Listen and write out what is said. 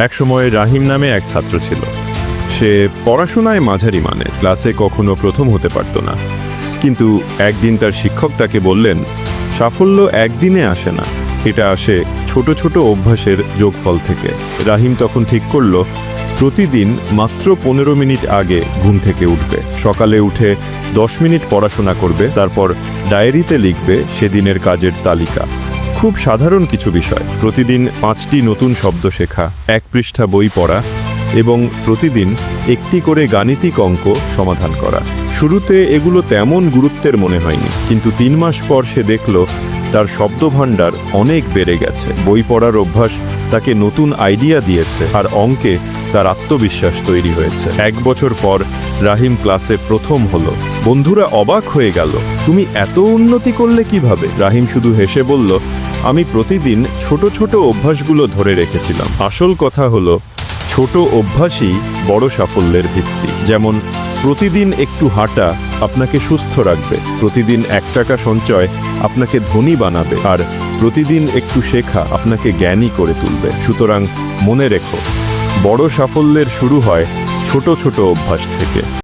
একসময় রাহিম নামে এক ছাত্র ছিল। সে পড়াশোনায় মাঝারি মানের, ক্লাসে কখনো প্রথম হতে পারত না। কিন্তু একদিন তার শিক্ষক তাকে বললেন, সাফল্য একদিনে আসে না, এটা আসে ছোট ছোট অভ্যাসের যোগফল থেকে। রাহিম তখন ঠিক করল, প্রতিদিন মাত্র 15 মিনিট আগে ঘুম থেকে উঠবে। সকালে উঠে 10 মিনিট পড়াশোনা করবে, তারপর ডায়েরিতে লিখবে সেদিনের কাজের তালিকা। খুব সাধারণ কিছু বিষয়, প্রতিদিন 5টি নতুন শব্দ শেখা, 1 পৃষ্ঠা বই পড়া এবং প্রতিদিন একটি করে গাণিতিক অঙ্ক সমাধান করা। শুরুতে এগুলো তেমন গুরুত্বের মনে হয়নি, কিন্তু 3 মাস পর সে দেখল তার শব্দভাণ্ডার অনেক বেড়ে গেছে। বই পড়ার অভ্যাস তাকে নতুন আইডিয়া দিয়েছে, আর অঙ্কে তার আত্মবিশ্বাস তৈরি হয়েছে। 1 বছর পর রাহিম ক্লাসে প্রথম হলো। বন্ধুরা অবাক হয়ে গেল, তুমি এত উন্নতি করলে কিভাবে? রাহিম শুধু হেসে বলল, আমি প্রতিদিন ছোট ছোট অভ্যাসগুলো ধরে রেখেছিলাম। আসল কথা হলো, ছোট অভ্যাসই বড় সাফল্যের ভিত্তি। যেমন প্রতিদিন একটু হাঁটা আপনাকে সুস্থ রাখবে, প্রতিদিন 1 টাকা সঞ্চয় আপনাকে ধনী বানাবে, আর প্রতিদিন একটু শেখা আপনাকে জ্ঞানী করে তুলবে। সুতরাং মনে রেখো, বড় সাফল্যের শুরু হয় ছোট ছোট অভ্যাস থেকে।